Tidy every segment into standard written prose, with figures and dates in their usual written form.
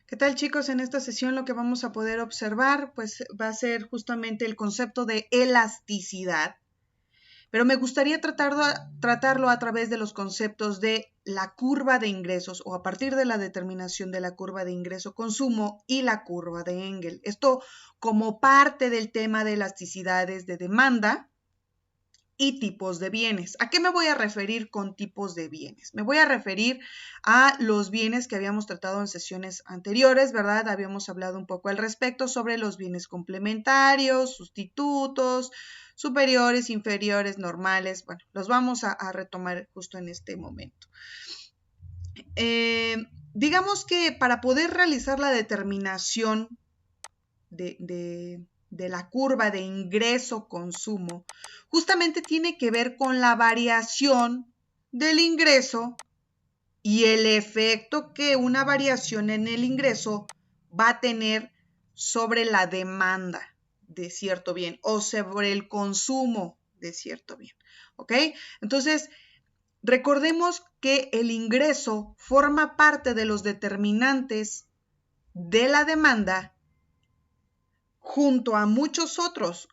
¿Qué tal, chicos? En esta sesión lo que vamos a poder observar pues va a ser justamente el concepto de elasticidad, pero me gustaría tratarlo a través de los conceptos de la curva de ingresos o a partir de la determinación de la curva de ingreso-consumo y la curva de Engel. Esto como parte del tema de elasticidades de demanda y tipos de bienes. ¿A qué me voy a referir con tipos de bienes? Me voy a referir a los bienes que habíamos tratado en sesiones anteriores, ¿verdad? Habíamos hablado un poco al respecto sobre los bienes complementarios, sustitutos, superiores, inferiores, normales. Bueno, los vamos a retomar justo en este momento. Digamos que para poder realizar la determinación de la curva de ingreso-consumo, justamente tiene que ver con la variación del ingreso y el efecto que una variación en el ingreso va a tener sobre la demanda de cierto bien o sobre el consumo de cierto bien. ¿Ok? Entonces, recordemos que el ingreso forma parte de los determinantes de la demanda junto a muchos otros.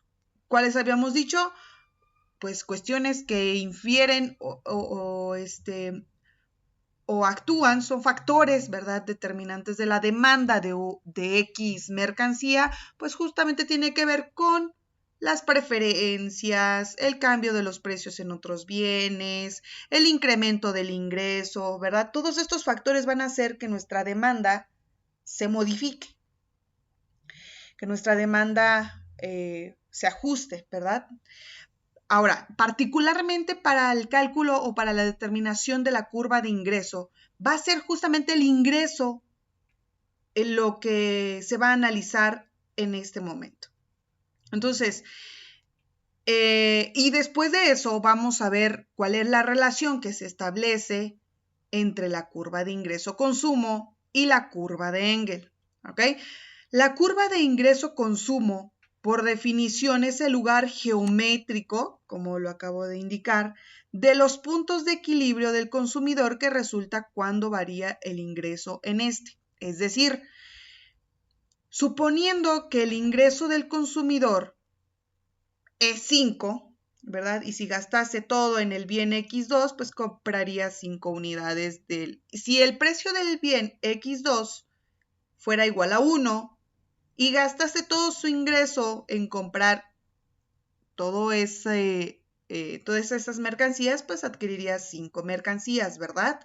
¿Cuáles habíamos dicho? Pues cuestiones que infieren o actúan, son factores, ¿verdad? Determinantes de la demanda de X mercancía, pues justamente tiene que ver con las preferencias, el cambio de los precios en otros bienes, el incremento del ingreso, ¿verdad? Todos estos factores van a hacer que nuestra demanda se modifique, que nuestra demanda se ajuste, ¿verdad? Ahora, particularmente para el cálculo o para la determinación de la curva de ingreso, va a ser justamente el ingreso en lo que se va a analizar en este momento. Entonces, y después de eso vamos a ver cuál es la relación que se establece entre la curva de ingreso-consumo y la curva de Engel. ¿Ok? La curva de ingreso-consumo, por definición, es el lugar geométrico, como lo acabo de indicar, de los puntos de equilibrio del consumidor que resulta cuando varía el ingreso en este. Es decir, suponiendo que el ingreso del consumidor es 5, ¿verdad? Y si gastase todo en el bien X2, pues compraría 5 unidades del... Si el precio del bien X2 fuera igual a 1 y gastase todo su ingreso en comprar todas esas mercancías, pues adquiriría 5 mercancías, ¿verdad?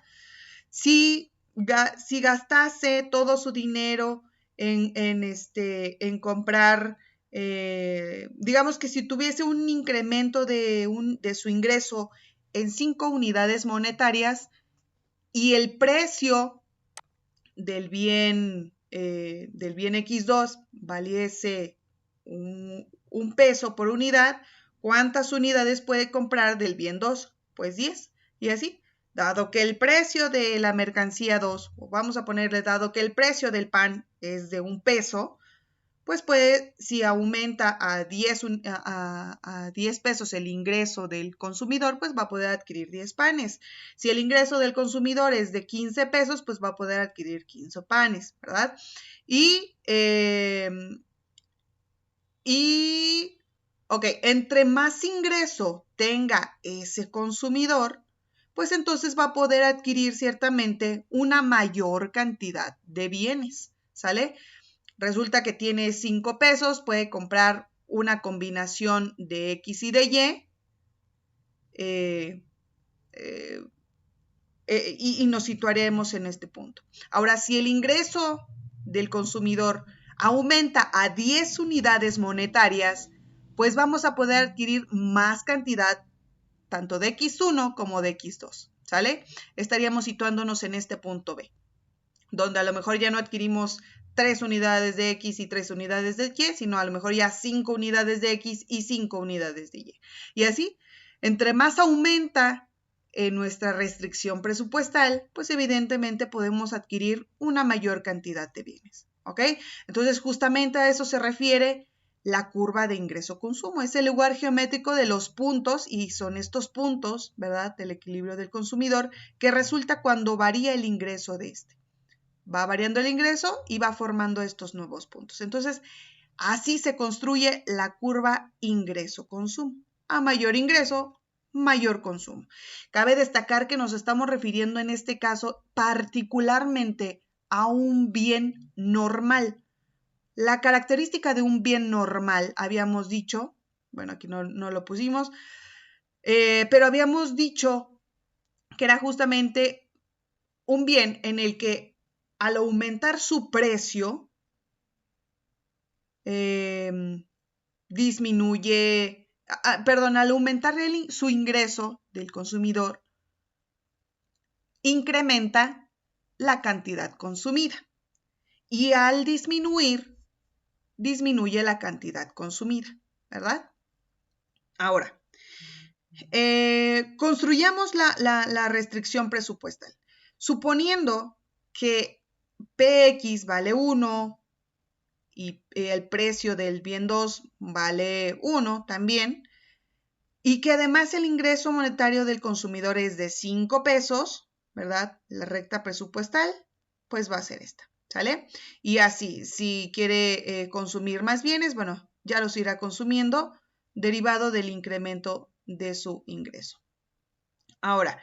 Si gastase todo su dinero en comprar, digamos que si tuviese un incremento de su ingreso en 5 unidades monetarias y el precio del bien X2 valiese un peso por unidad, ¿cuántas unidades puede comprar del bien 2? Pues 10. Y así, dado que el precio de la mercancía 2, o vamos a ponerle, dado que el precio del pan es de 1 peso, pues puede, si aumenta a 10 pesos el ingreso del consumidor, pues va a poder adquirir 10 panes. Si el ingreso del consumidor es de 15 pesos, pues va a poder adquirir 15 panes, ¿verdad? Ok, entre más ingreso tenga ese consumidor, pues entonces va a poder adquirir ciertamente una mayor cantidad de bienes, ¿sale? Resulta que tiene 5 pesos, puede comprar una combinación de X y de Y, y nos situaremos en este punto. Ahora, si el ingreso del consumidor aumenta a 10 unidades monetarias, pues vamos a poder adquirir más cantidad tanto de X1 como de X2, ¿sale? Estaríamos situándonos en este punto B, donde a lo mejor ya no adquirimos 3 unidades de X y 3 unidades de Y, sino a lo mejor ya 5 unidades de X y 5 unidades de Y. Y así, entre más aumenta nuestra restricción presupuestal, pues evidentemente podemos adquirir una mayor cantidad de bienes. ¿Ok? Entonces, justamente a eso se refiere la curva de ingreso-consumo. Es el lugar geométrico de los puntos, y son estos puntos, ¿verdad?, del equilibrio del consumidor, que resulta cuando varía el ingreso de este. va variando el ingreso y va formando estos nuevos puntos. Entonces, así se construye la curva ingreso-consumo. A mayor ingreso, mayor consumo. Cabe destacar que nos estamos refiriendo en este caso particularmente a un bien normal. La característica de un bien normal, habíamos dicho, bueno, aquí no lo pusimos, pero habíamos dicho que era justamente un bien en el que al aumentar su precio, disminuye, al aumentar su ingreso del consumidor, incrementa la cantidad consumida. Y al disminuir, disminuye la cantidad consumida, ¿verdad? Ahora, construyamos la restricción presupuestal. Suponiendo que PX vale 1 y el precio del bien 2 vale 1 también, y que además el ingreso monetario del consumidor es de 5 pesos, ¿verdad? La recta presupuestal, pues va a ser esta, ¿sale? Y así, si quiere consumir más bienes, bueno, ya los irá consumiendo derivado del incremento de su ingreso. Ahora,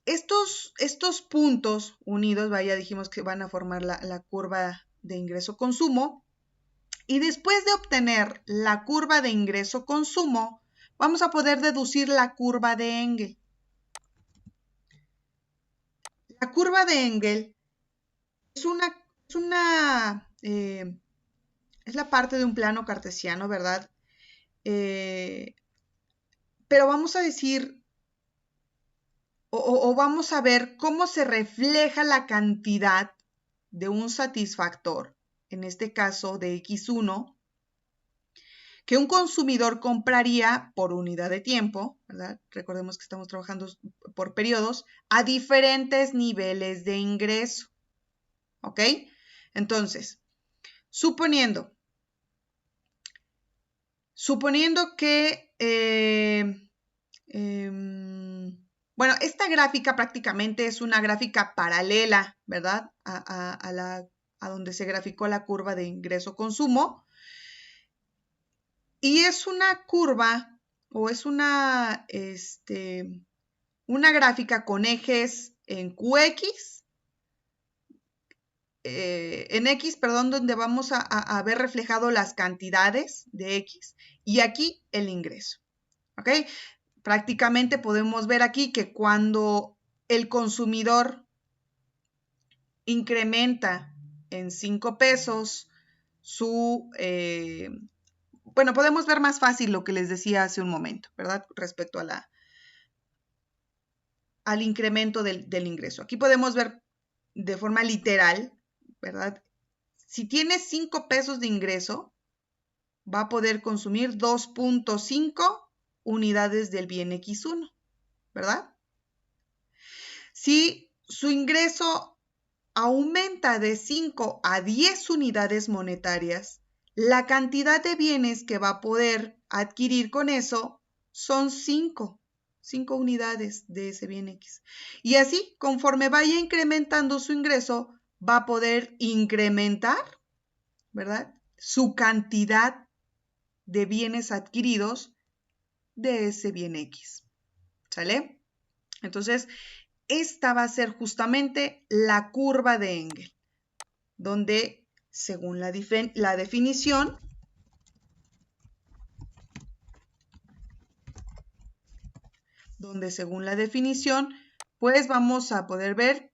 estos puntos unidos, vaya, dijimos que van a formar la curva de ingreso-consumo. Y después de obtener la curva de ingreso-consumo, vamos a poder deducir la curva de Engel. La curva de Engel es la parte de un plano cartesiano, ¿verdad? Pero vamos a decir, o vamos a ver cómo se refleja la cantidad de un satisfactor, en este caso de X1, que un consumidor compraría por unidad de tiempo, ¿verdad? Recordemos que estamos trabajando por periodos, a diferentes niveles de ingreso, ¿ok? Entonces, suponiendo que, bueno, esta gráfica prácticamente es una gráfica paralela, ¿verdad? A donde se graficó la curva de ingreso-consumo. Y es una curva o es una gráfica con ejes en QX, en X, perdón, donde vamos a ver reflejado las cantidades de X y aquí el ingreso, ¿ok? Prácticamente podemos ver aquí que cuando el consumidor incrementa en 5 pesos bueno, podemos ver más fácil lo que les decía hace un momento, ¿verdad? Respecto al incremento del ingreso. Aquí podemos ver de forma literal, ¿verdad? Si tiene 5 pesos de ingreso, va a poder consumir 2.5 unidades del bien X1, ¿verdad? Si su ingreso aumenta de 5 a 10 unidades monetarias, la cantidad de bienes que va a poder adquirir con eso son 5 unidades de ese bien X. Y así, conforme vaya incrementando su ingreso, va a poder incrementar, ¿verdad?, su cantidad de bienes adquiridos de ese bien X. ¿Sale? Entonces, esta va a ser justamente la curva de Engel, donde según la definición, pues vamos a poder ver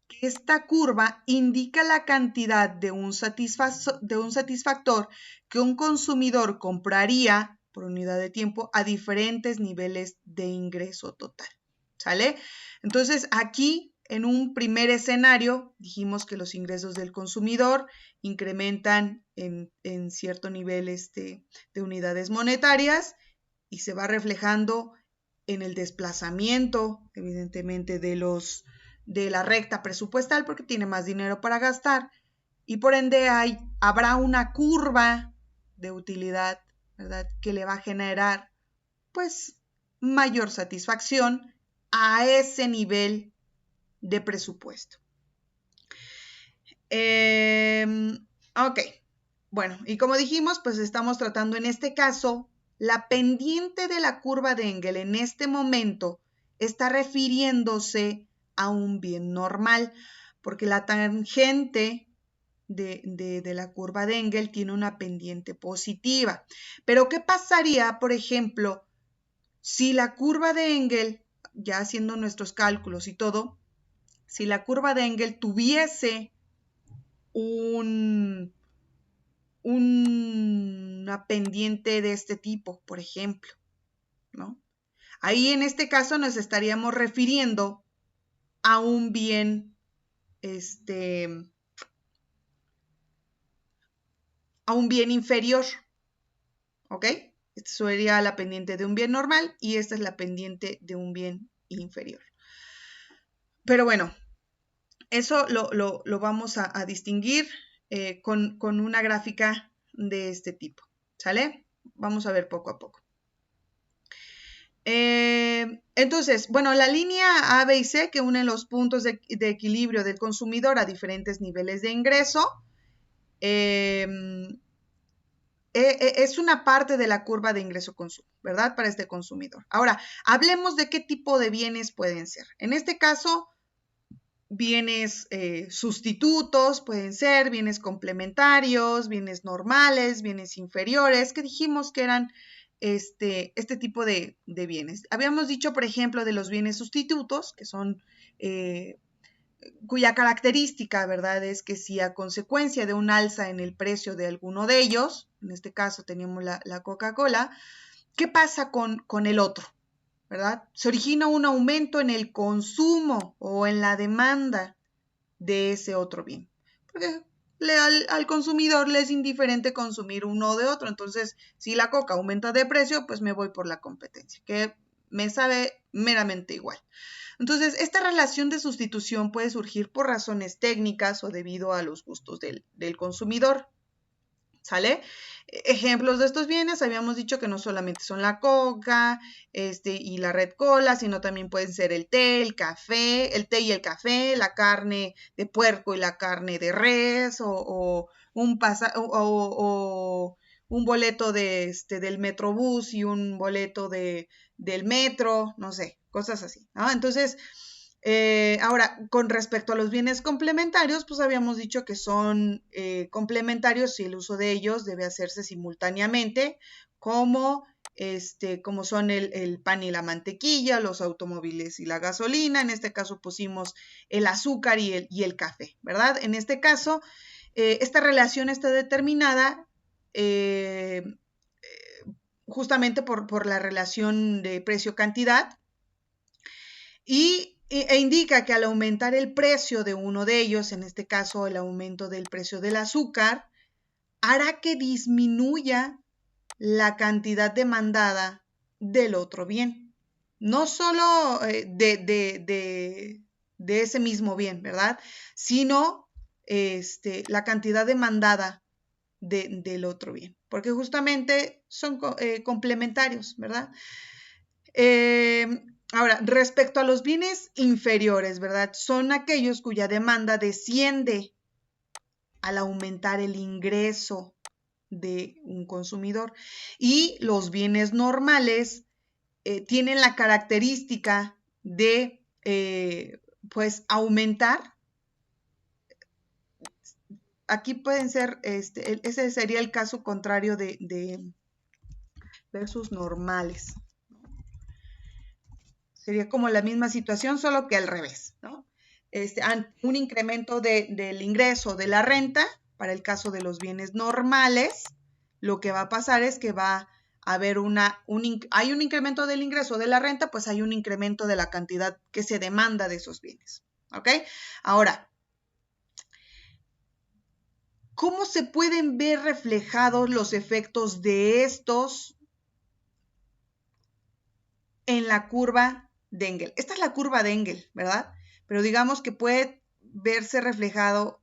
que esta curva indica la cantidad de un satisfactor que un consumidor compraría por unidad de tiempo a diferentes niveles de ingreso total. ¿Sale? Entonces, aquí en un primer escenario dijimos que los ingresos del consumidor incrementan en cierto nivel de unidades monetarias y se va reflejando en el desplazamiento, evidentemente, de la recta presupuestal porque tiene más dinero para gastar y por ende habrá una curva de utilidad, ¿verdad?, que le va a generar pues mayor satisfacción a ese nivel de presupuesto. Ok, bueno, y como dijimos, pues estamos tratando en este caso, la pendiente de la curva de Engel en este momento está refiriéndose a un bien normal, porque la tangente de la curva de Engel tiene una pendiente positiva. Pero ¿qué pasaría, por ejemplo, si la curva de Engel, ya haciendo nuestros cálculos y todo, si la curva de Engel tuviese una pendiente de este tipo, por ejemplo, ¿no? Ahí en este caso nos estaríamos refiriendo a un bien, a un bien inferior, ¿ok? Esta sería la pendiente de un bien normal y esta es la pendiente de un bien inferior. Pero bueno, eso lo vamos a distinguir con una gráfica de este tipo, ¿sale? Vamos a ver poco a poco. Entonces, bueno, la línea A, B y C que unen los puntos de equilibrio del consumidor a diferentes niveles de ingreso es una parte de la curva de ingreso-consumo, ¿verdad? Para este consumidor. Ahora, hablemos de qué tipo de bienes pueden ser. En este caso, bienes sustitutos pueden ser, bienes complementarios, bienes normales, bienes inferiores, que dijimos que eran este tipo de bienes. Habíamos dicho, por ejemplo, de los bienes sustitutos, que son cuya característica, ¿verdad?, es que si a consecuencia de un alza en el precio de alguno de ellos, en este caso teníamos la Coca-Cola, ¿qué pasa con el otro? ¿Verdad? Se origina un aumento en el consumo o en la demanda de ese otro bien. Porque al consumidor le es indiferente consumir uno o de otro. Entonces, si la coca aumenta de precio, pues me voy por la competencia, que me sabe meramente igual. Entonces, esta relación de sustitución puede surgir por razones técnicas o debido a los gustos del consumidor. ¿Sale? Ejemplos de estos bienes, habíamos dicho que no solamente son la coca y la red cola, sino también pueden ser el té, el café, el té y el café, la carne de puerco y la carne de res, o un boleto del Metrobús y un boleto del metro, no sé, cosas así, ¿no? Entonces, ahora, con respecto a los bienes complementarios, pues habíamos dicho que son complementarios y el uso de ellos debe hacerse simultáneamente, como son el pan y la mantequilla, los automóviles y la gasolina. En este caso pusimos el azúcar y el café, ¿verdad? En este caso, esta relación está determinada justamente por la relación de precio-cantidad e indica que al aumentar el precio de uno de ellos, en este caso el aumento del precio del azúcar, hará que disminuya la cantidad demandada del otro bien. No solo de ese mismo bien, ¿verdad? Sino la cantidad demandada del otro bien, porque justamente son complementarios, ¿verdad? Ahora, respecto a los bienes inferiores, ¿verdad? Son aquellos cuya demanda desciende al aumentar el ingreso de un consumidor. Y los bienes normales tienen la característica de, pues, aumentar. Aquí pueden ser, ese sería el caso contrario de versus normales. Sería como la misma situación, solo que al revés, ¿no? Un incremento del ingreso de la renta, para el caso de los bienes normales, lo que va a pasar es que va a haber hay un incremento del ingreso de la renta, pues hay un incremento de la cantidad que se demanda de esos bienes, ¿ok? Ahora, ¿cómo se pueden ver reflejados los efectos de estos en la curva de Engel? Esta es la curva de Engel, ¿verdad? Pero digamos que puede verse reflejado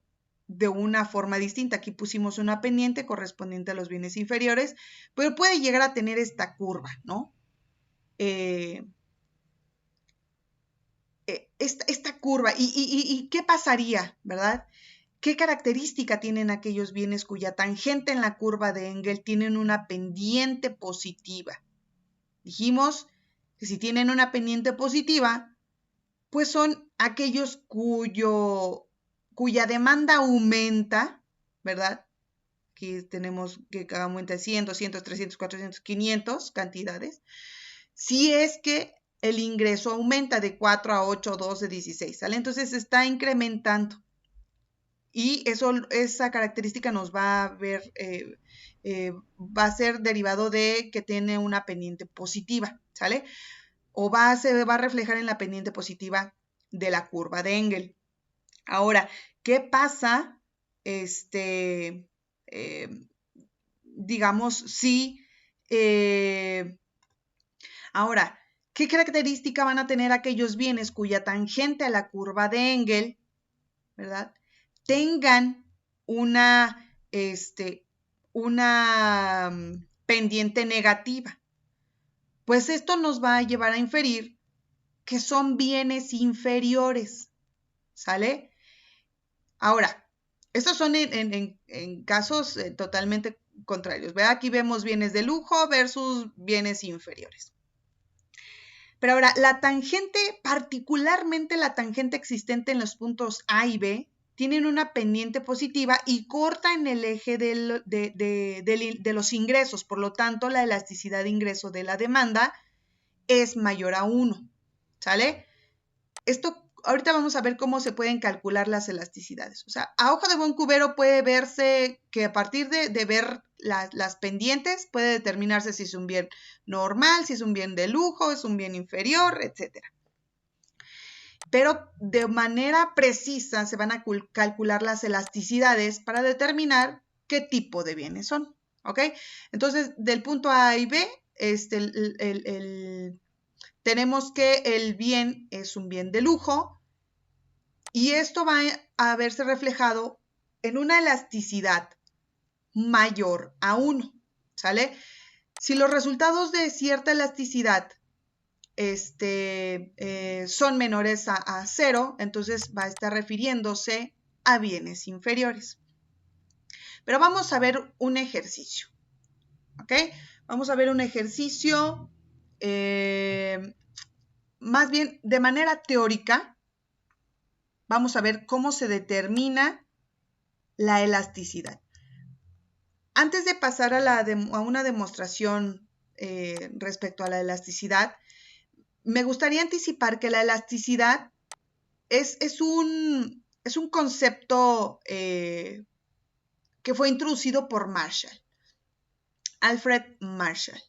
de una forma distinta. Aquí pusimos una pendiente correspondiente a los bienes inferiores, pero puede llegar a tener esta curva, ¿no? Esta curva. ¿Y qué pasaría, verdad? ¿Qué característica tienen aquellos bienes cuya tangente en la curva de Engel tienen una pendiente positiva? Dijimos que si tienen una pendiente positiva, pues son aquellos cuya demanda aumenta, ¿verdad? Aquí tenemos que aumenta 100, 200, 300, 400, 500 cantidades. Si es que el ingreso aumenta de 4 a 8, 12, 16, ¿sale? Entonces se está incrementando. Y esa característica nos va a va a ser derivado de que tiene una pendiente positiva, ¿sale? O se va a reflejar en la pendiente positiva de la curva de Engel. Ahora, ¿qué pasa? Digamos, si... ahora, ¿qué característica van a tener aquellos bienes cuya tangente a la curva de Engel, ¿verdad?, tengan una pendiente negativa? Pues esto nos va a llevar a inferir que son bienes inferiores, ¿sale? Ahora, estos son en casos totalmente contrarios, ¿verdad? Aquí vemos bienes de lujo versus bienes inferiores. Pero ahora, la tangente, particularmente la tangente existente en los puntos A y B, tienen una pendiente positiva y corta en el eje de los ingresos. Por lo tanto, la elasticidad de ingreso de la demanda es mayor a 1, ¿sale? Ahorita vamos a ver cómo se pueden calcular las elasticidades. O sea, a ojo de buen cubero puede verse que a partir de ver las pendientes puede determinarse si es un bien normal, si es un bien de lujo, es un bien inferior, etc. Pero de manera precisa se van a calcular las elasticidades para determinar qué tipo de bienes son, ¿ok? Entonces, del punto A y B, tenemos que el bien es un bien de lujo y esto va a verse reflejado en una elasticidad mayor a 1, ¿sale? Si los resultados de cierta elasticidad son menores a 0, entonces va a estar refiriéndose a bienes inferiores. Pero vamos a ver un ejercicio, ¿ok? Vamos a ver un ejercicio más bien de manera teórica. Vamos a ver cómo se determina la elasticidad. Antes de pasar a una demostración respecto a la elasticidad, me gustaría anticipar que la elasticidad es un concepto que fue introducido por Marshall, Alfred Marshall.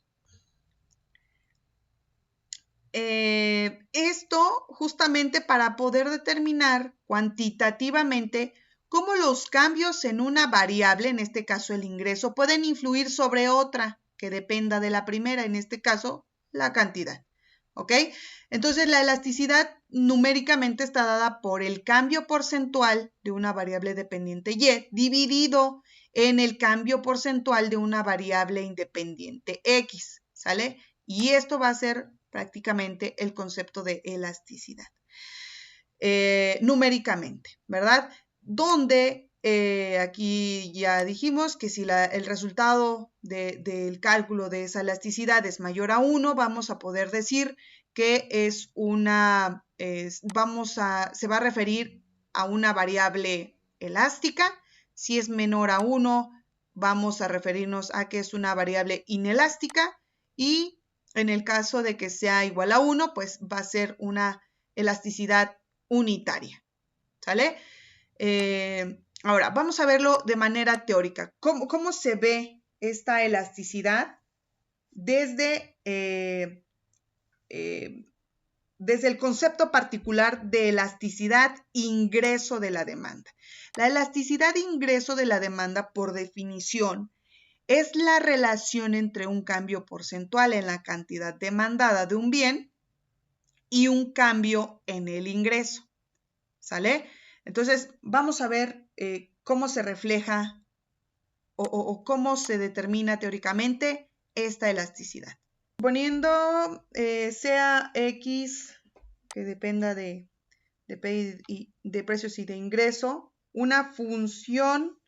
Esto justamente para poder determinar cuantitativamente cómo los cambios en una variable, en este caso el ingreso, pueden influir sobre otra que dependa de la primera, en este caso la cantidad. ¿Ok? Entonces la elasticidad numéricamente está dada por el cambio porcentual de una variable dependiente Y dividido en el cambio porcentual de una variable independiente X, ¿sale? Y esto va a ser prácticamente el concepto de elasticidad. Numéricamente, ¿verdad? Donde aquí ya dijimos que si el resultado del cálculo de esa elasticidad es mayor a 1, vamos a poder decir que se va a referir a una variable elástica. Si es menor a 1, vamos a referirnos a que es una variable inelástica, y en el caso de que sea igual a 1, pues va a ser una elasticidad unitaria, ¿sale? Ahora, vamos a verlo de manera teórica. ¿Cómo se ve esta elasticidad desde el concepto particular de elasticidad ingreso de la demanda? La elasticidad ingreso de la demanda, por definición, es la relación entre un cambio porcentual en la cantidad demandada de un bien y un cambio en el ingreso, ¿sale? Entonces, vamos a ver cómo se refleja o cómo se determina teóricamente esta elasticidad. Suponiendo sea X, que dependa de precios y de ingreso, una función,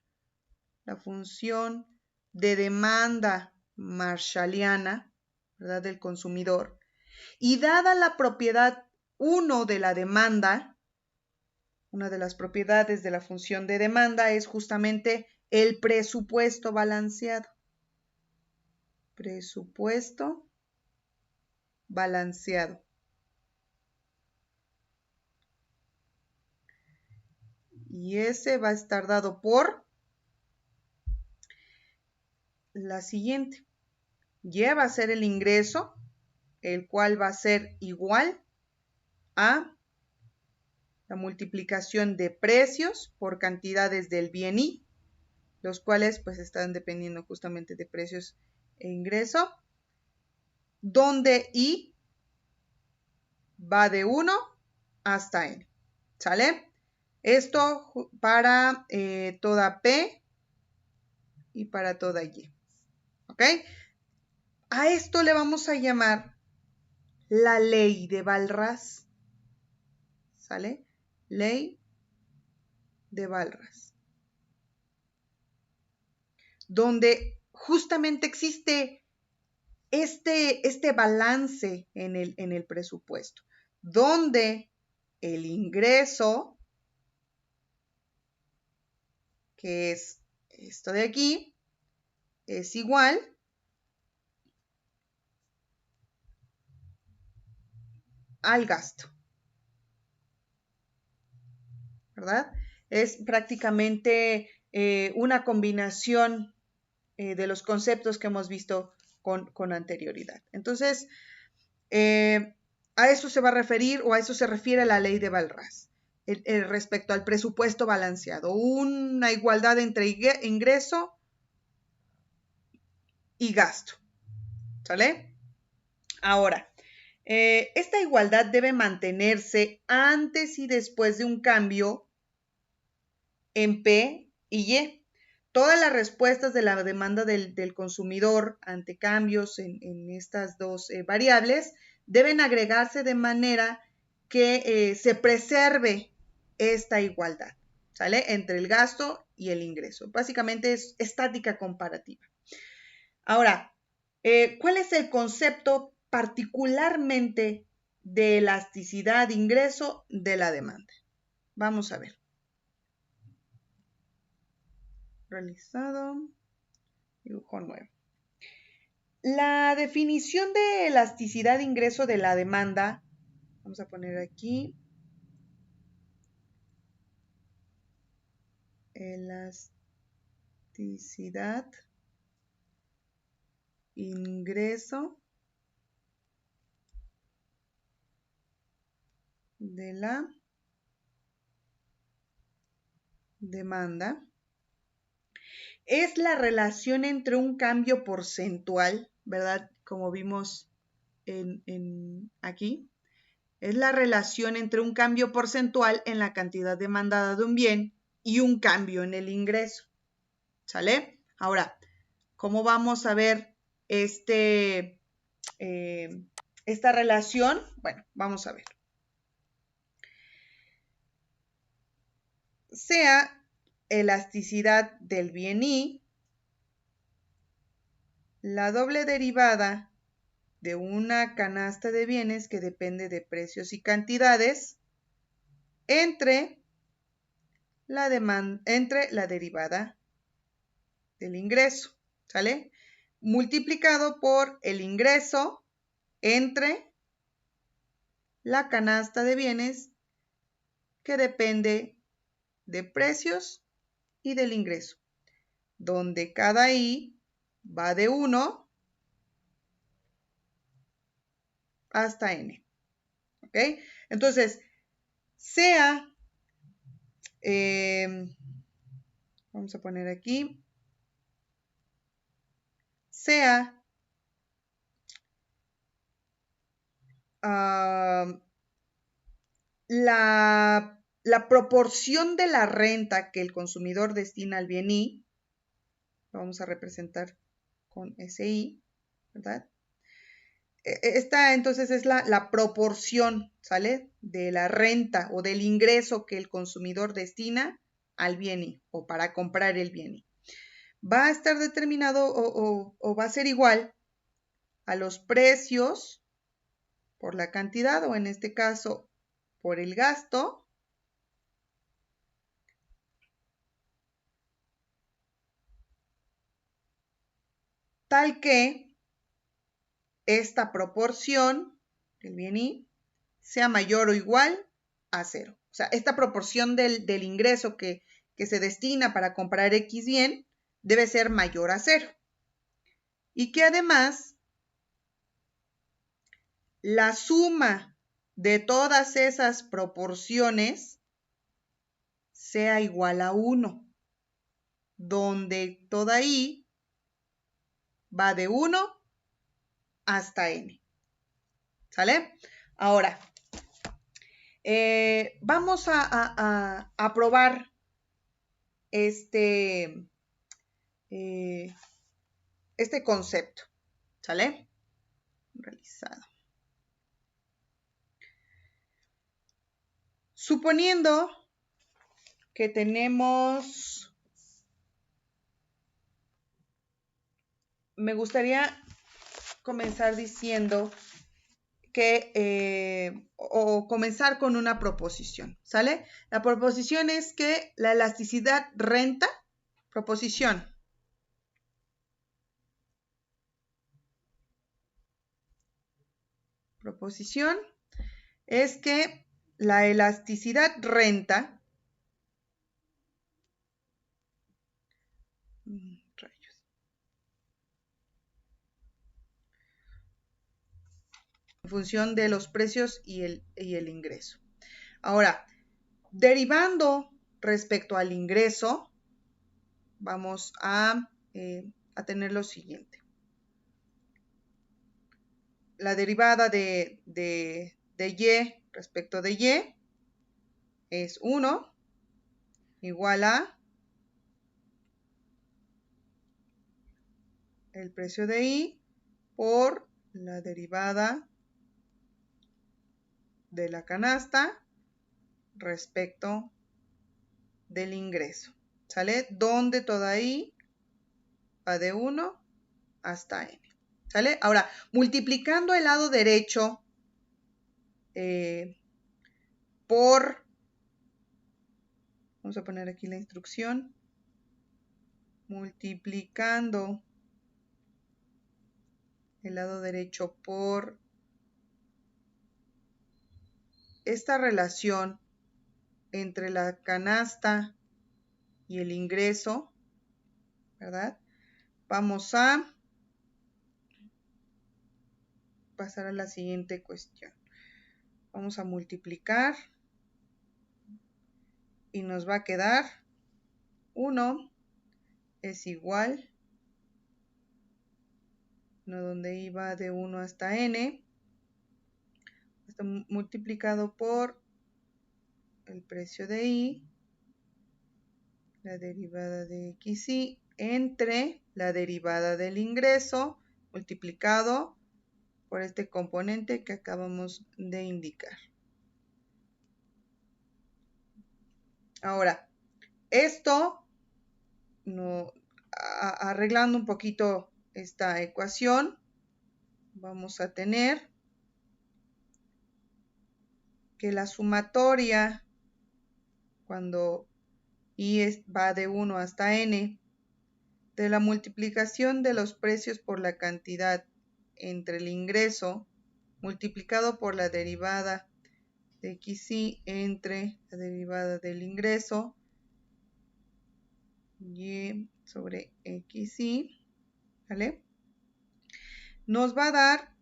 la función de demanda marshalliana, ¿verdad?, del consumidor, y dada la propiedad 1 de la demanda, una de las propiedades de la función de demanda es justamente el presupuesto balanceado. Presupuesto balanceado. Y ese va a estar dado por la siguiente. Y va a ser el ingreso, el cual va a ser igual a la multiplicación de precios por cantidades del bien Y, los cuales pues están dependiendo justamente de precios e ingreso, donde Y va de 1 hasta N. ¿Sale? Esto para toda P y para toda Y. ¿Ok? A esto le vamos a llamar la ley de Walras. ¿Sale? Ley de Walras. Donde justamente existe este balance en el presupuesto, donde el ingreso, que es esto de aquí, es igual al gasto, ¿verdad? Es prácticamente una combinación de los conceptos que hemos visto con anterioridad. Entonces, a eso se va a referir, o a eso se refiere la ley de Walras, respecto al presupuesto balanceado, una igualdad entre ingreso y gasto. ¿Sale? Ahora, esta igualdad debe mantenerse antes y después de un cambio en P y Y. Todas las respuestas de la demanda del consumidor ante cambios en estas dos variables deben agregarse de manera que se preserve esta igualdad, ¿sale?, entre el gasto y el ingreso. Básicamente es estática comparativa. Ahora, ¿cuál es el concepto particularmente de elasticidad de ingreso de la demanda? Vamos a ver. Realizado, dibujo nuevo. La definición de elasticidad de ingreso de la demanda, vamos a poner aquí, elasticidad, ingreso de la demanda, es la relación entre un cambio porcentual, ¿verdad? Como vimos aquí, es la relación entre un cambio porcentual en la cantidad demandada de un bien y un cambio en el ingreso. ¿Sale? Ahora, ¿cómo vamos a ver esta relación? Bueno, vamos a ver. Sea elasticidad del bien Y, la doble derivada de una canasta de bienes que depende de precios y cantidades entre la derivada del ingreso, ¿sale? Multiplicado por el ingreso entre la canasta de bienes que depende de precios y del ingreso, donde cada I va de 1 hasta N. ¿Ok? Entonces, sea, vamos a poner aquí, sea la proporción de la renta que el consumidor destina al bien Y, lo vamos a representar con SI, ¿verdad? Esta entonces es la proporción, ¿sale?, de la renta o del ingreso que el consumidor destina al bien Y o para comprar el bien Y. Va a estar determinado o va a ser igual a los precios por la cantidad o en este caso por el gasto tal que esta proporción del bien Y sea mayor o igual a 0. O sea, esta proporción del ingreso que se destina para comprar X bien debe ser mayor a 0. Y que además la suma de todas esas proporciones sea igual a 1, donde toda Y va de 1 hasta N. ¿Sale? Ahora, vamos a probar este concepto. ¿Sale? Realizado. Suponiendo que tenemos, me gustaría comenzar diciendo que, o comenzar con una proposición, ¿sale? La proposición es que la elasticidad renta, proposición. Proposición es que la elasticidad renta en función de los precios y el ingreso. Ahora, derivando respecto al ingreso, vamos a tener lo siguiente. La derivada de Y respecto de Y es 1 igual a el precio de Y por la derivada de la canasta respecto del ingreso. ¿Sale? Donde toda Y va de 1 hasta N. ¿Sale? Ahora, multiplicando el lado derecho por, vamos a poner aquí la instrucción, multiplicando el lado derecho por esta relación entre la canasta y el ingreso, ¿verdad? Vamos a pasar a la siguiente cuestión. Vamos a multiplicar y nos va a quedar 1 es igual, ¿no? Donde iba de 1 hasta N, está multiplicado por el precio de Y, la derivada de XY, entre la derivada del ingreso, multiplicado por este componente que acabamos de indicar. Ahora, esto, arreglando un poquito esta ecuación, vamos a tener que la sumatoria, cuando Y va de 1 hasta N, de la multiplicación de los precios por la cantidad entre el ingreso, multiplicado por la derivada de XY entre la derivada del ingreso, Y sobre XY, ¿vale? Nos va a dar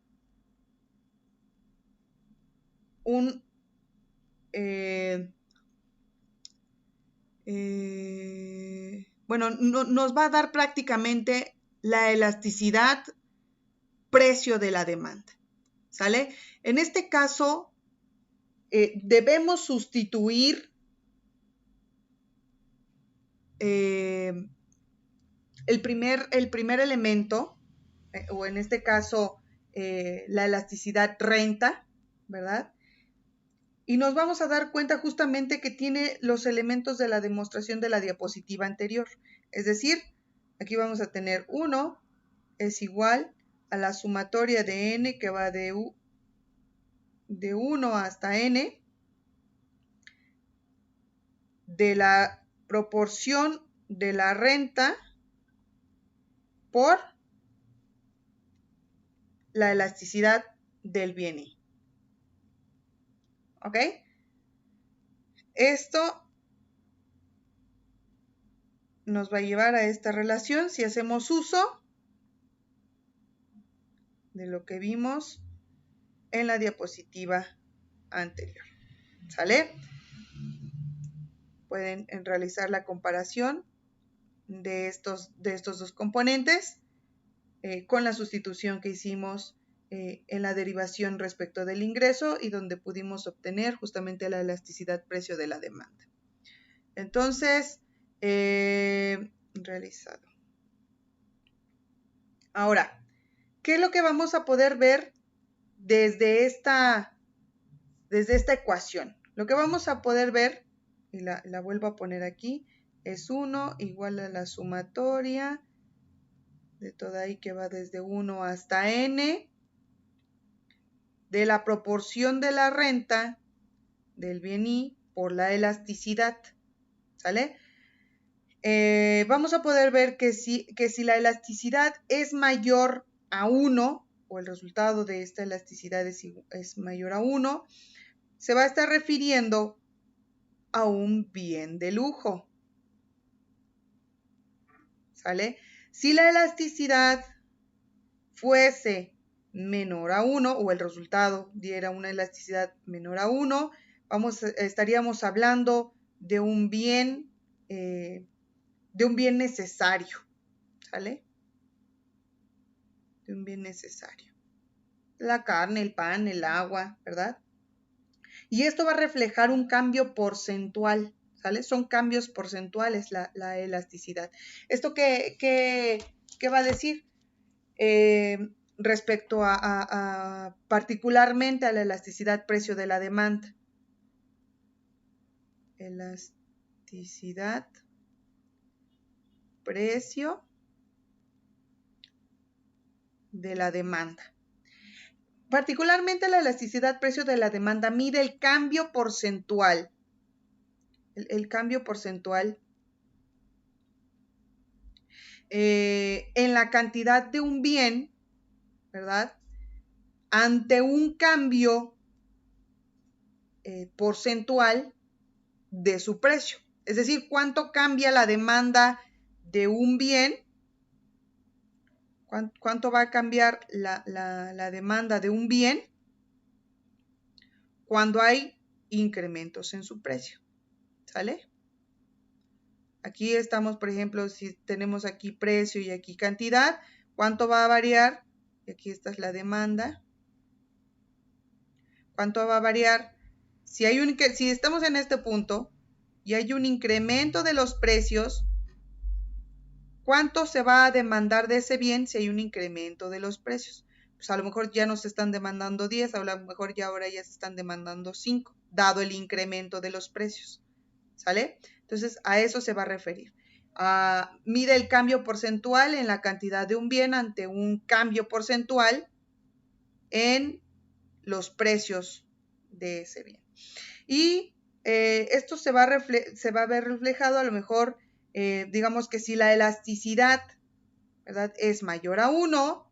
un bueno, nos va a dar prácticamente la elasticidad precio de la demanda, ¿sale? En este caso, debemos sustituir el primer elemento, o en este caso, la elasticidad renta, ¿verdad? Y nos vamos a dar cuenta justamente que tiene los elementos de la demostración de la diapositiva anterior. Es decir, aquí vamos a tener 1 es igual a la sumatoria de n que va de 1 hasta n de la proporción de la renta por la elasticidad del bien Y. ¿Ok? Esto nos va a llevar a esta relación si hacemos uso de lo que vimos en la diapositiva anterior. ¿Sale? Pueden realizar la comparación de estos dos componentes con la sustitución que hicimos en la derivación respecto del ingreso y donde pudimos obtener justamente la elasticidad precio de la demanda. Entonces, realizado. Ahora, ¿qué es lo que vamos a poder ver desde esta ecuación? Lo que vamos a poder ver, y la vuelvo a poner aquí, es 1 igual a la sumatoria de toda I que va desde 1 hasta n de la proporción de la renta del bien I por la elasticidad. ¿Sale? Vamos a poder ver que si la elasticidad es mayor a 1, o el resultado de esta elasticidad es mayor a 1, se va a estar refiriendo a un bien de lujo. ¿Sale? Si la elasticidad fuese menor a 1, o el resultado diera una elasticidad menor a 1, estaríamos hablando de un bien necesario. ¿Sale? De un bien necesario. La carne, el pan, el agua, ¿verdad? Y esto va a reflejar un cambio porcentual, ¿sale? Son cambios porcentuales la elasticidad. ¿Esto qué va a decir? Respecto a particularmente a la elasticidad precio de la demanda. Elasticidad precio de la demanda. Particularmente la elasticidad precio de la demanda mide el cambio porcentual. El cambio porcentual en la cantidad de un bien, ¿verdad? Ante un cambio porcentual de su precio. Es decir, cuánto cambia la demanda de un bien, cuánto va a cambiar la demanda de un bien cuando hay incrementos en su precio. ¿Sale? Aquí estamos, por ejemplo, si tenemos aquí precio y aquí cantidad, ¿cuánto va a variar? Y aquí esta es la demanda. ¿Cuánto va a variar? Si estamos en este punto y hay un incremento de los precios, ¿cuánto se va a demandar de ese bien si hay un incremento de los precios? Pues a lo mejor ya no se están demandando 10, a lo mejor ya ahora ya se están demandando 5, dado el incremento de los precios. ¿Sale? Entonces, a eso se va a referir. Mide el cambio porcentual en la cantidad de un bien ante un cambio porcentual en los precios de ese bien. Y esto se va a ver reflejado a lo mejor, digamos que si la elasticidad, ¿verdad?, es mayor a 1,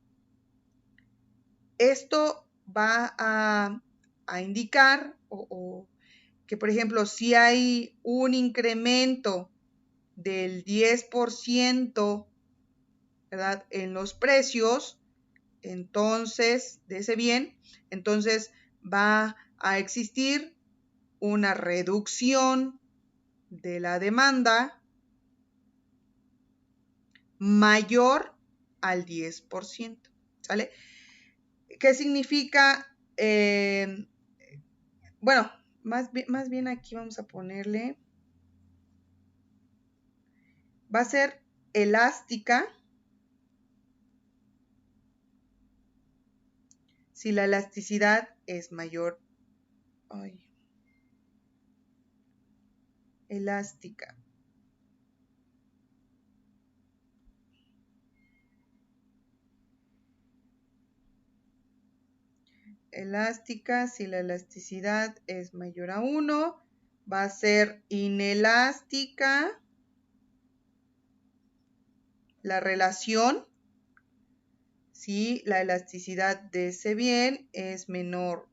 esto va a indicar que, por ejemplo, si hay un incremento del 10%, ¿verdad?, en los precios, entonces, de ese bien, entonces va a existir una reducción de la demanda mayor al 10%, ¿sale? ¿Qué significa? Bueno, más bien aquí vamos a ponerle, va a ser elástica si la elasticidad es mayor. Ay, elástica. Elástica, si la elasticidad es mayor a 1, va a ser inelástica la relación si la elasticidad de ese bien es menor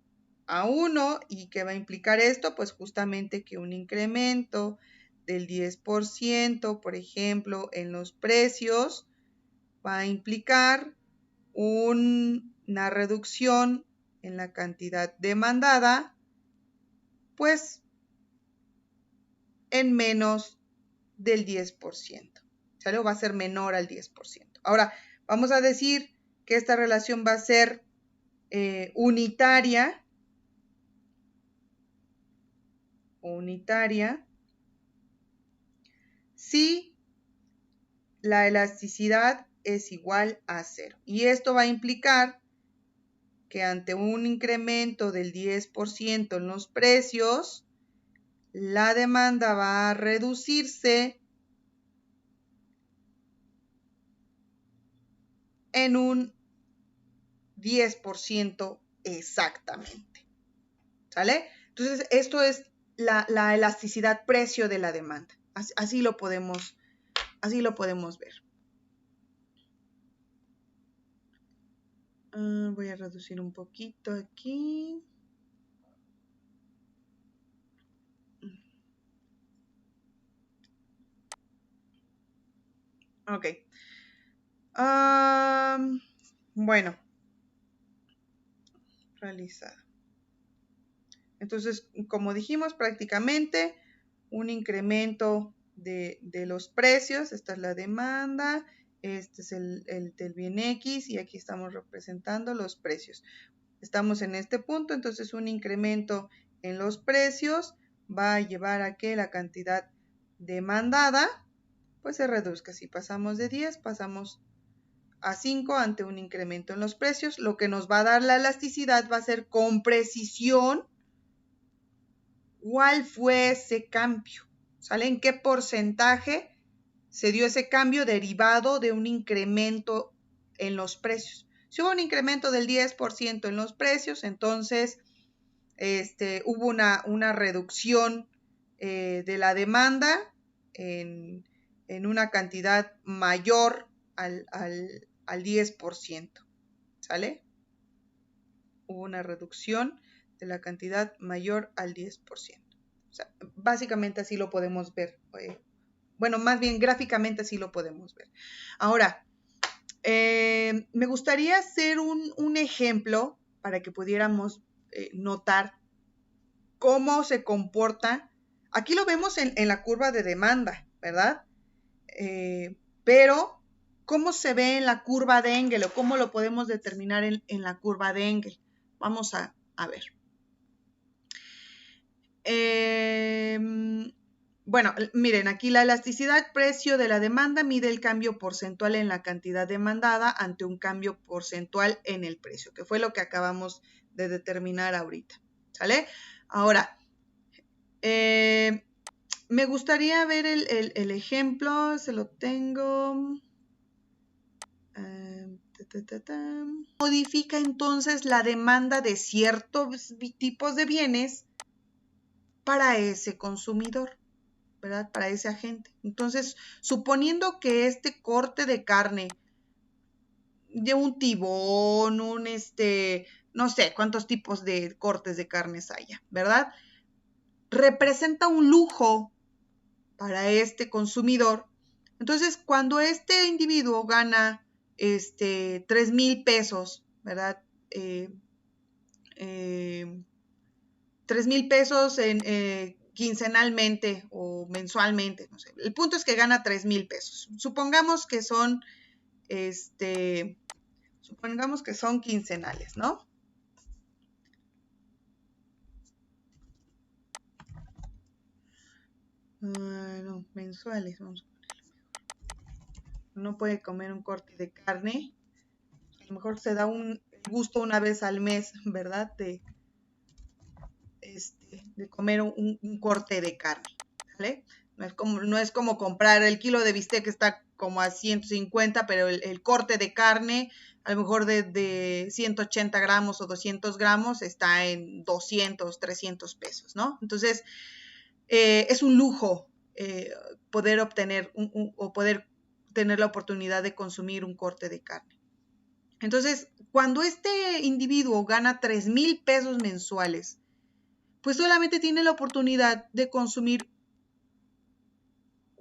a 1. ¿Y qué va a implicar esto? Pues justamente que un incremento del 10%, por ejemplo, en los precios, va a implicar una reducción en la cantidad demandada, pues en menos del 10%, ¿sale? O va a ser menor al 10%. Ahora, vamos a decir que esta relación va a ser unitaria si la elasticidad es igual a 0. Y esto va a implicar que ante un incremento del 10% en los precios, la demanda va a reducirse en un 10% exactamente, ¿sale? Entonces, esto es la elasticidad precio de la demanda. Así lo podemos ver. Voy a reducir un poquito aquí. Ok. Bueno. Realizada. Entonces, como dijimos, prácticamente un incremento de los precios. Esta es la demanda. Este es el del bien X y aquí estamos representando los precios. Estamos en este punto, entonces un incremento en los precios va a llevar a que la cantidad demandada pues se reduzca. Si pasamos de 10, pasamos a 5 ante un incremento en los precios. Lo que nos va a dar la elasticidad va a ser con precisión cuál fue ese cambio, ¿sale? ¿En qué porcentaje se dio ese cambio derivado de un incremento en los precios? Si hubo un incremento del 10% en los precios, entonces hubo una reducción de la demanda en una cantidad mayor al 10%, ¿sale? Hubo una reducción de la cantidad mayor al 10%. O sea, básicamente así lo podemos ver. Bueno, más bien gráficamente así lo podemos ver. Ahora, me gustaría hacer un ejemplo para que pudiéramos notar cómo se comporta. Aquí lo vemos en la curva de demanda, ¿verdad? Pero, ¿cómo se ve en la curva de Engel o cómo lo podemos determinar en la curva de Engel? Vamos a ver. Bueno, miren, aquí la elasticidad precio de la demanda mide el cambio porcentual en la cantidad demandada ante un cambio porcentual en el precio, que fue lo que acabamos de determinar ahorita, ¿sale? Ahora, me gustaría ver el ejemplo, se lo tengo. Modifica entonces la demanda de ciertos tipos de bienes para ese consumidor, ¿verdad? Para ese agente. Entonces, suponiendo que este corte de carne de un tibón, no sé cuántos tipos de cortes de carnes haya, ¿verdad? Representa un lujo para este consumidor. Entonces, cuando este individuo gana 3,000 pesos, ¿verdad? 3,000 pesos quincenalmente o mensualmente, no sé. El punto es que gana 3,000 pesos. Supongamos que son quincenales, ¿no? No, mensuales, vamos a ponerlo mejor. No puede comer un corte de carne. A lo mejor se da un gusto una vez al mes, ¿verdad? De comer un corte de carne, ¿vale? No es como comprar el kilo de bistec que está como a 150, pero el corte de carne, a lo mejor de 180 gramos o 200 gramos, está en 200, 300 pesos, ¿no? Entonces, es un lujo poder obtener o poder tener la oportunidad de consumir un corte de carne. Entonces, cuando este individuo gana 3,000 pesos mensuales, pues solamente tiene la oportunidad de consumir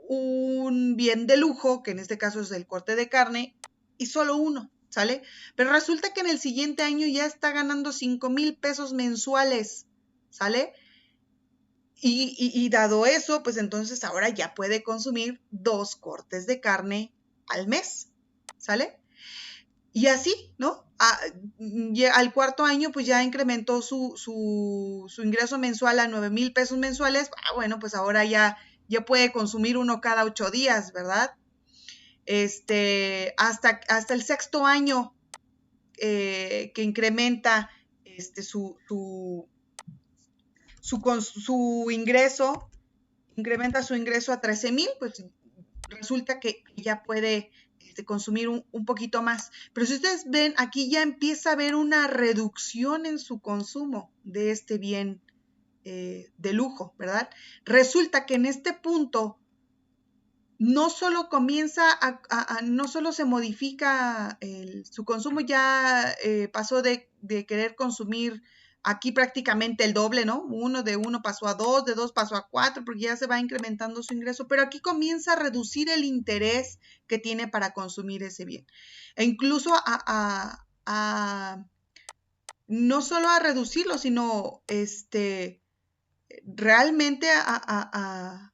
un bien de lujo, que en este caso es el corte de carne, y solo uno, ¿sale? Pero resulta que en el siguiente año ya está ganando 5,000 pesos mensuales, ¿sale? Y dado eso, pues entonces ahora ya puede consumir 2 cortes de carne al mes, ¿sale? Y así, ¿no? Al cuarto año, pues ya incrementó su ingreso mensual a 9,000 pesos mensuales. Bueno, pues ahora ya puede consumir uno cada 8 días, ¿verdad? Hasta el sexto año que incrementa su ingreso, incrementa su ingreso a 13,000, pues resulta que ya puede consumir un poquito más. Pero si ustedes ven, aquí ya empieza a haber una reducción en su consumo de este bien de lujo, ¿verdad? Resulta que en este punto no solo no solo se modifica su consumo, ya pasó de querer consumir aquí prácticamente el doble, ¿no? De uno pasó a 2, de 2 pasó a 4, porque ya se va incrementando su ingreso, pero aquí comienza a reducir el interés que tiene para consumir ese bien. E incluso no solo a reducirlo, sino realmente a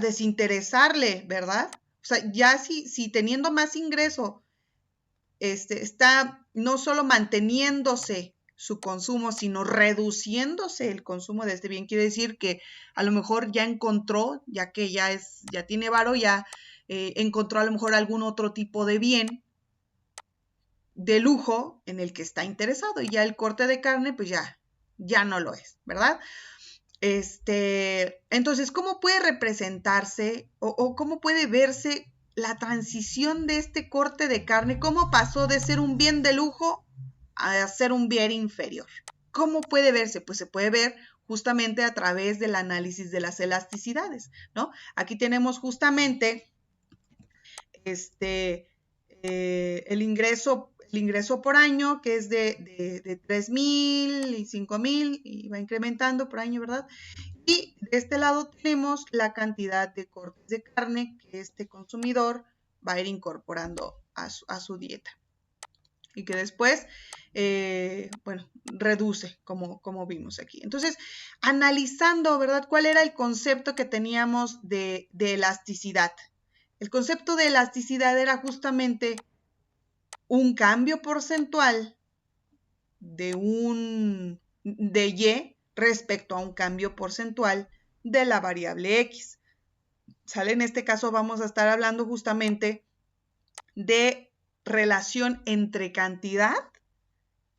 desinteresarle, ¿verdad? O sea, ya si teniendo más ingreso, está no solo manteniéndose su consumo, sino reduciéndose el consumo de este bien. Quiere decir que a lo mejor ya encontró, ya que ya tiene varo, ya encontró a lo mejor algún otro tipo de bien de lujo en el que está interesado, y ya el corte de carne, pues ya no lo es, ¿verdad? Entonces, ¿cómo puede representarse o cómo puede verse la transición de este corte de carne? ¿Cómo pasó de ser un bien de lujo a ser un bien inferior? ¿Cómo puede verse? Pues se puede ver justamente a través del análisis de las elasticidades, ¿no? Aquí tenemos justamente el ingreso por año, que es de 3,000 y 5,000, y va incrementando por año, ¿verdad? Y de este lado tenemos la cantidad de cortes de carne que este consumidor va a ir incorporando a su dieta. Y que después, reduce, como vimos aquí. Entonces, analizando, ¿verdad? ¿Cuál era el concepto que teníamos de elasticidad? El concepto de elasticidad era justamente un cambio porcentual de Y respecto a un cambio porcentual de la variable X. ¿Sale? En este caso vamos a estar hablando justamente de relación entre cantidad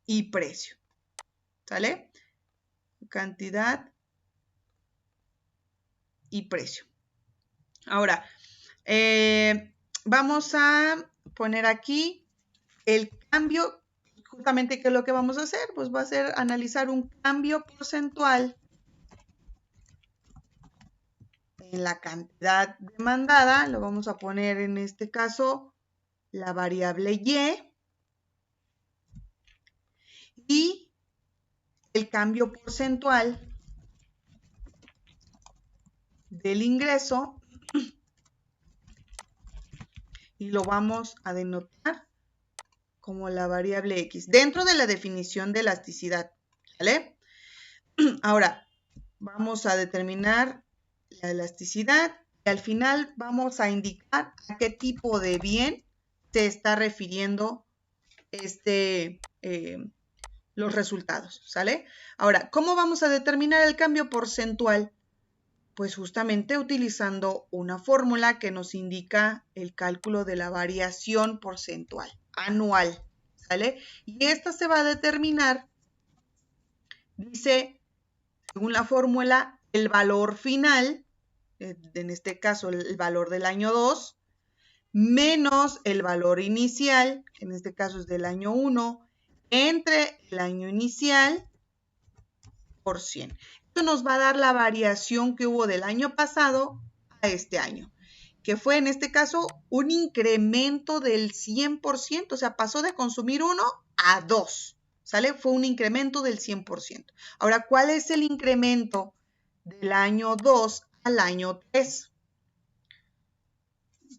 y precio. ¿Sale? Cantidad y precio. Ahora, vamos a poner aquí el cambio. Justamente, ¿qué es lo que vamos a hacer? Pues va a ser analizar un cambio porcentual en la cantidad demandada. Lo vamos a poner en este caso la variable y el cambio porcentual del ingreso, y lo vamos a denotar como la variable X dentro de la definición de elasticidad, ¿vale? Ahora vamos a determinar la elasticidad y al final vamos a indicar a qué tipo de bien se está refiriendo los resultados, ¿sale? Ahora, ¿cómo vamos a determinar el cambio porcentual? Pues justamente utilizando una fórmula que nos indica el cálculo de la variación porcentual anual, ¿sale? Y esta se va a determinar, dice, según la fórmula, el valor final en este caso el valor del año 2, menos el valor inicial, en este caso es del año 1, entre el año inicial por 100. Esto nos va a dar la variación que hubo del año pasado a este año, que fue en este caso un incremento del 100%, o sea, pasó de consumir 1 a 2, ¿sale? Fue un incremento del 100%. Ahora, ¿cuál es el incremento del año 2 al año 3?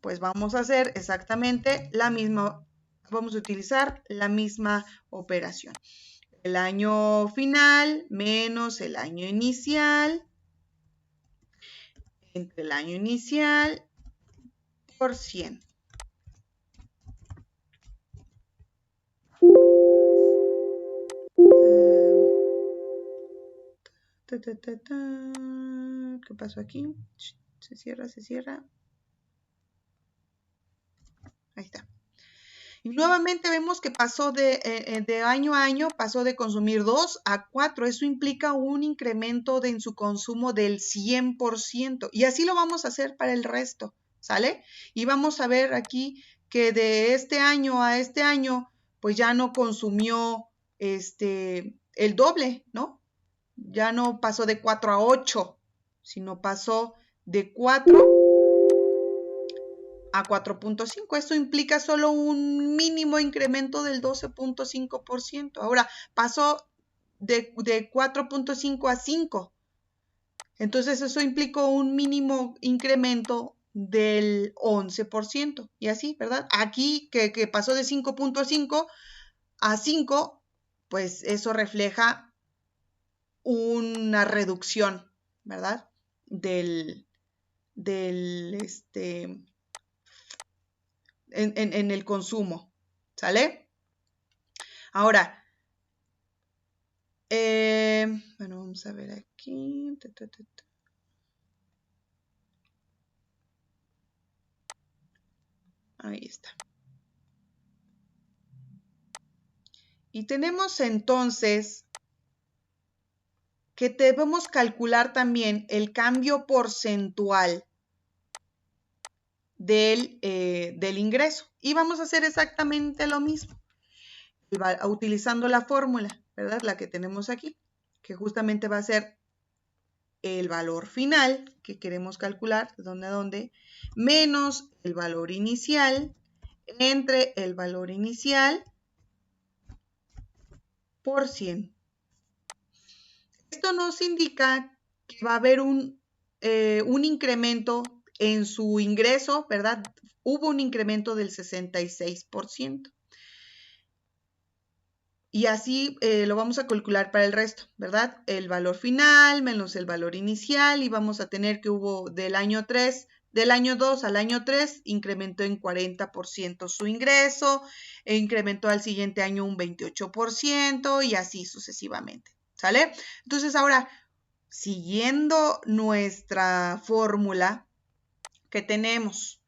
Pues vamos a hacer exactamente la misma, vamos a utilizar la misma operación. El año final menos el año inicial, entre el año inicial por 100. ¿Qué pasó aquí? Se cierra, se cierra. Ahí está. Y nuevamente vemos que pasó de año a año, pasó de consumir 2 a 4. Eso implica un incremento en su consumo del 100%. Y así lo vamos a hacer para el resto, ¿sale? Y vamos a ver aquí que de este año a este año, pues ya no consumió el doble, ¿no? Ya no pasó de 4 a 8, sino pasó de 4 a 4.5. Esto implica solo un mínimo incremento del 12.5%. Ahora, pasó de 4.5 a 5. Entonces, eso implicó un mínimo incremento del 11%. Y así, ¿verdad? Aquí, que pasó de 5.5 a 5, pues eso refleja una reducción, ¿verdad? En el consumo, ¿sale? Ahora, bueno, vamos a ver aquí. Ahí está. Y tenemos entonces que debemos calcular también el cambio porcentual del ingreso. Y vamos a hacer exactamente lo mismo, utilizando la fórmula, ¿verdad? La que tenemos aquí, que justamente va a ser el valor final que queremos calcular, de dónde a dónde, menos el valor inicial, entre el valor inicial por 100. Esto nos indica que va a haber un incremento en su ingreso, ¿verdad? Hubo un incremento del 66%. Y así lo vamos a calcular para el resto, ¿verdad? El valor final menos el valor inicial, y vamos a tener que hubo del año 2 al año 3, incrementó en 40% su ingreso, e incrementó al siguiente año un 28% y así sucesivamente, ¿sale? Entonces ahora, siguiendo nuestra fórmula que tenemos,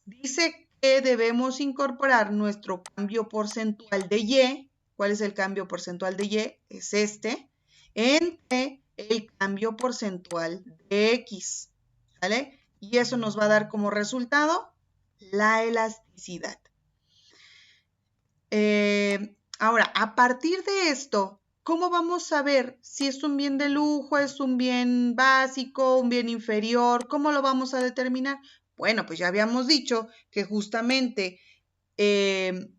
dice que debemos incorporar nuestro cambio porcentual de Y. ¿Cuál es el cambio porcentual de Y? Es este, entre el cambio porcentual de X, ¿vale? Y eso nos va a dar como resultado la elasticidad. Ahora, a partir de esto, ¿cómo vamos a ver si es un bien de lujo, es un bien básico, un bien inferior? ¿Cómo lo vamos a determinar? Bueno, pues ya habíamos dicho que justamente el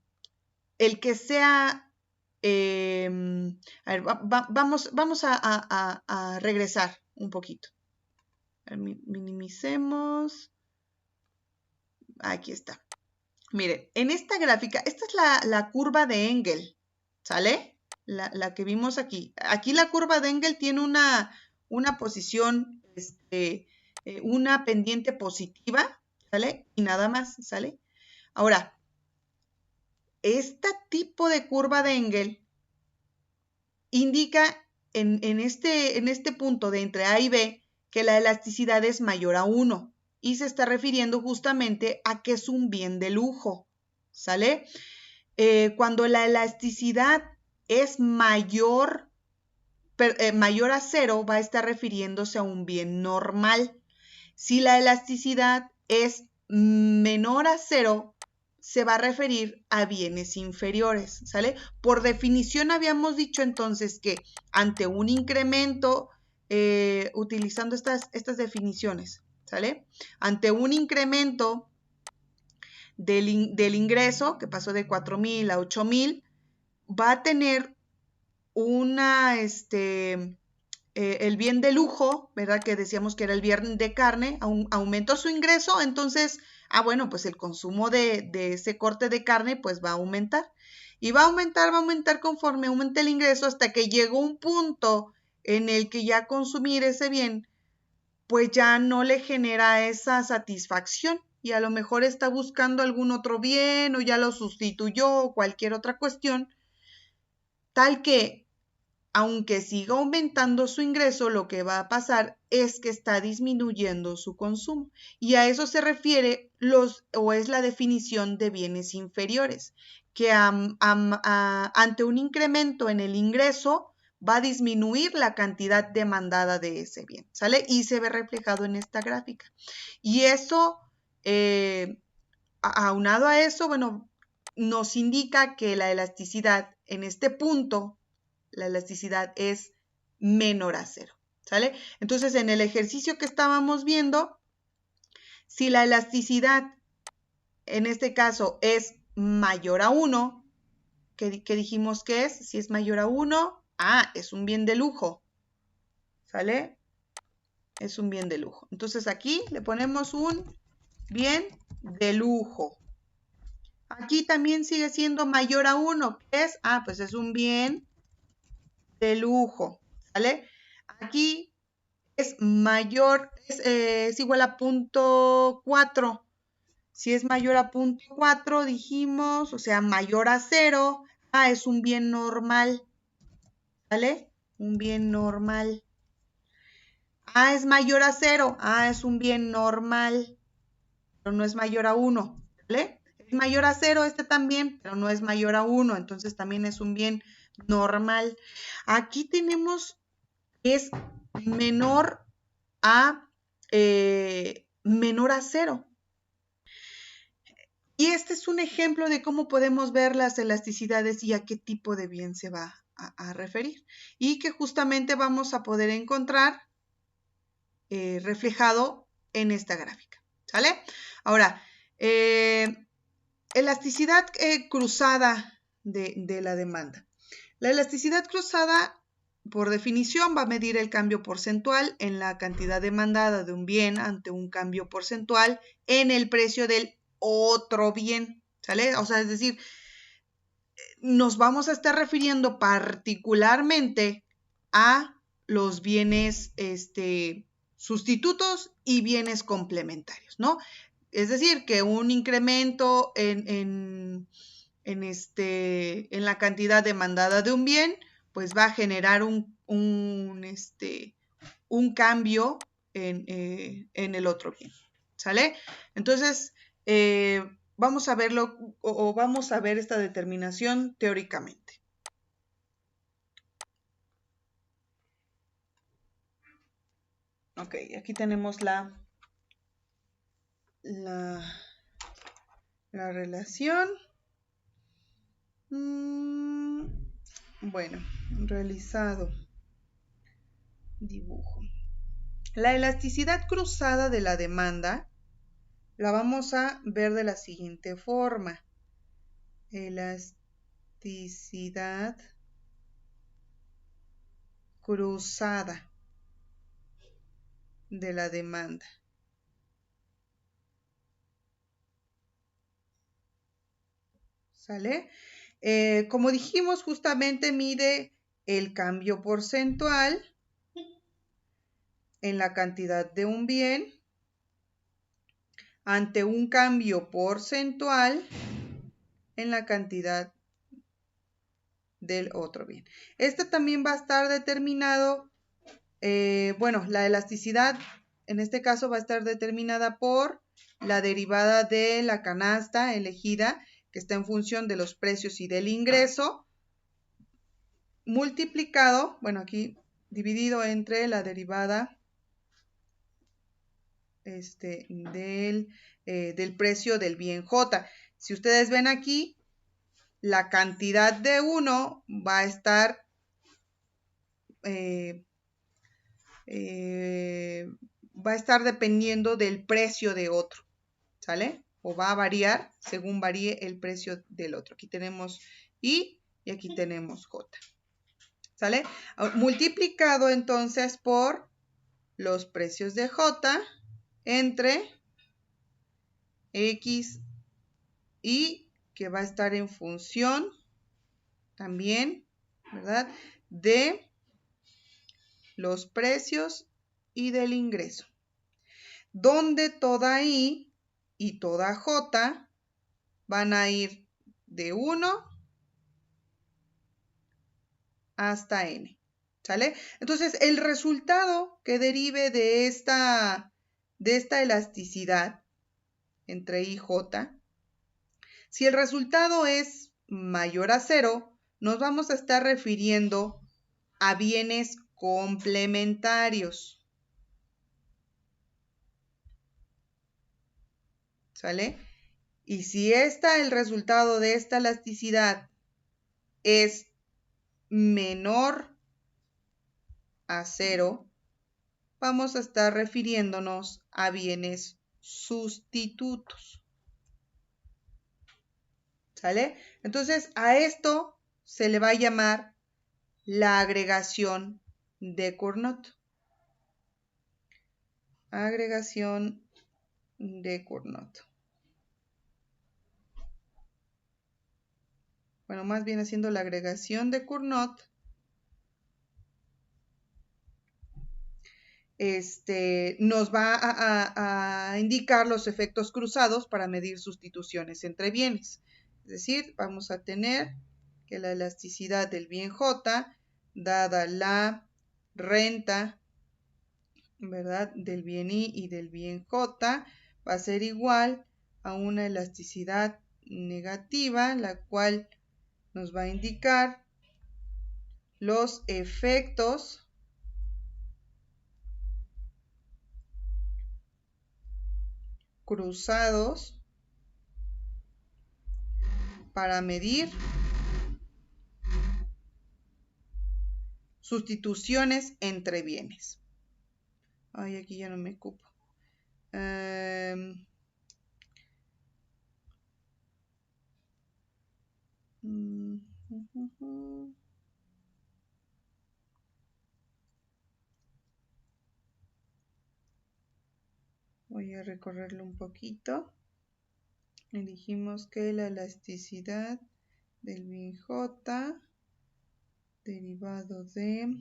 que sea, a ver, vamos a regresar un poquito. Minimicemos. Aquí está. Mire, en esta gráfica, esta es la curva de Engel, ¿sale? La que vimos aquí. Aquí la curva de Engel tiene una posición, una pendiente positiva, ¿sale? Y nada más, ¿sale? Ahora, este tipo de curva de Engel indica en este punto de entre A y B que la elasticidad es mayor a 1 y se está refiriendo justamente a que es un bien de lujo, ¿sale? Cuando la elasticidad es mayor a 0, va a estar refiriéndose a un bien normal. Si la elasticidad es menor a 0, se va a referir a bienes inferiores, ¿sale? Por definición habíamos dicho entonces que ante un incremento, utilizando estas definiciones, ¿sale? Ante un incremento del ingreso, que pasó de 4,000 a 8,000, va a tener una, el bien de lujo, ¿verdad? Que decíamos que era el bien de carne, aumentó su ingreso, entonces, bueno, pues el consumo de ese corte de carne, pues va a aumentar. Y va a aumentar conforme aumente el ingreso hasta que llegó un punto en el que ya consumir ese bien, pues ya no le genera esa satisfacción y a lo mejor está buscando algún otro bien o ya lo sustituyó o cualquier otra cuestión, tal que aunque siga aumentando su ingreso, lo que va a pasar es que está disminuyendo su consumo. Y a eso se refiere es la definición de bienes inferiores, que ante un incremento en el ingreso va a disminuir la cantidad demandada de ese bien, ¿sale? Y se ve reflejado en esta gráfica. Y eso, aunado a eso, bueno, nos indica que la elasticidad en este punto, la elasticidad es menor a 0, ¿sale? Entonces, en el ejercicio que estábamos viendo, si la elasticidad, en este caso, es mayor a 1, ¿qué dijimos que es? Si es mayor a 1, es un bien de lujo, ¿sale? Es un bien de lujo. Entonces, aquí le ponemos un bien de lujo. Aquí también sigue siendo mayor a 1, ¿qué es? Pues es un bien de lujo, ¿sale? Aquí es mayor, es igual a 0.4. Si es mayor a 0.4, dijimos, o sea, mayor a 0, es un bien normal, ¿vale? Un bien normal. Es mayor a 0, es un bien normal, pero no es mayor a 1, ¿vale? Es mayor a 0 este también, pero no es mayor a 1, entonces también es un bien normal. Aquí tenemos que es menor a 0. Y este es un ejemplo de cómo podemos ver las elasticidades y a qué tipo de bien se va a referir. Y que justamente vamos a poder encontrar reflejado en esta gráfica. ¿Sale? Ahora, elasticidad cruzada de la demanda. La elasticidad cruzada, por definición, va a medir el cambio porcentual en la cantidad demandada de un bien ante un cambio porcentual en el precio del otro bien, ¿sale? O sea, es decir, nos vamos a estar refiriendo particularmente a los bienes sustitutos y bienes complementarios, ¿no? Es decir, que un incremento en la cantidad demandada de un bien, pues va a generar un cambio en el otro bien, ¿sale? Entonces, vamos a verlo o vamos a ver esta determinación teóricamente. Ok, aquí tenemos la relación. Bueno, realizado. Dibujo. La elasticidad cruzada de la demanda la vamos a ver de la siguiente forma. Elasticidad cruzada de la demanda. ¿Sale? Como dijimos, justamente mide el cambio porcentual en la cantidad de un bien ante un cambio porcentual en la cantidad del otro bien. Este también va a estar determinado, bueno, la elasticidad en este caso va a estar determinada por la derivada de la canasta elegida, que está en función de los precios y del ingreso, multiplicado, bueno, aquí dividido entre la derivada del precio del bien J. Si ustedes ven aquí, la cantidad de uno va a estar dependiendo del precio de otro, ¿sale? O va a variar según varíe el precio del otro. Aquí tenemos I y aquí tenemos J, ¿sale? Multiplicado entonces por los precios de J entre X y que va a estar en función también, ¿verdad? De los precios y del ingreso, donde toda I y toda J van a ir de 1 hasta N, ¿sale? Entonces, el resultado que derive de esta elasticidad entre I y J, si el resultado es mayor a 0, nos vamos a estar refiriendo a bienes complementarios, ¿sale? Y si el resultado de esta elasticidad es menor a 0, vamos a estar refiriéndonos a bienes sustitutos, ¿sale? Entonces, a esto se le va a llamar la agregación de Cournot. Agregación de Cournot. Bueno, más bien haciendo la agregación de Cournot, nos va a indicar los efectos cruzados para medir sustituciones entre bienes. Es decir, vamos a tener que la elasticidad del bien J, dada la renta, ¿verdad?, del bien I y del bien J, va a ser igual a una elasticidad negativa, la cual nos va a indicar los efectos cruzados para medir sustituciones entre bienes. Ay, aquí ya no me cupo. Voy a recorrerlo un poquito. Le dijimos que la elasticidad del bien J derivado de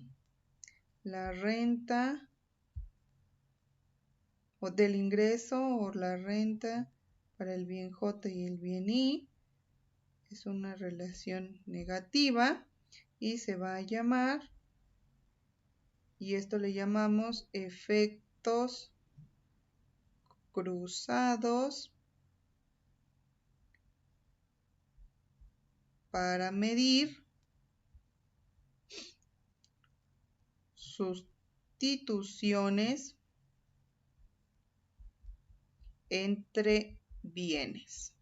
la renta o del ingreso o la renta para el bien J y el bien I es una relación negativa y se va a llamar, y esto le llamamos efectos cruzados para medir sustituciones entre bienes,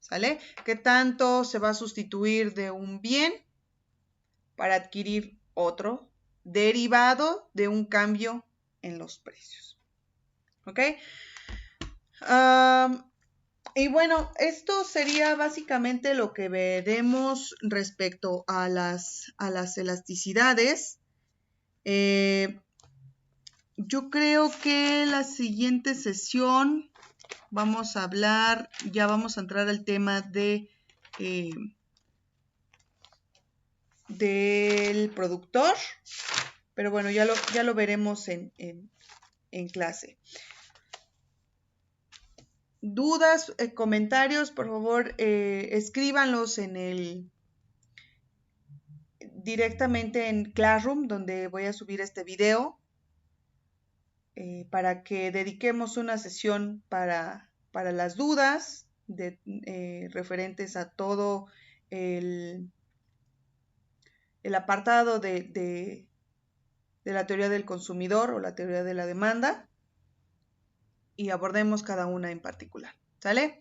¿sale? ¿Qué tanto se va a sustituir de un bien para adquirir otro derivado de un cambio en los precios? ¿Ok? Y bueno, esto sería básicamente lo que veremos respecto a las elasticidades. Yo creo que la siguiente sesión vamos a hablar, ya vamos a entrar al tema de del productor, pero bueno, ya lo veremos en clase. Dudas, comentarios, por favor, escríbanlos directamente en Classroom, donde voy a subir este video, para que dediquemos una sesión para las dudas referentes a todo el apartado de la teoría del consumidor o la teoría de la demanda. y abordemos cada una en particular. ¿Sale?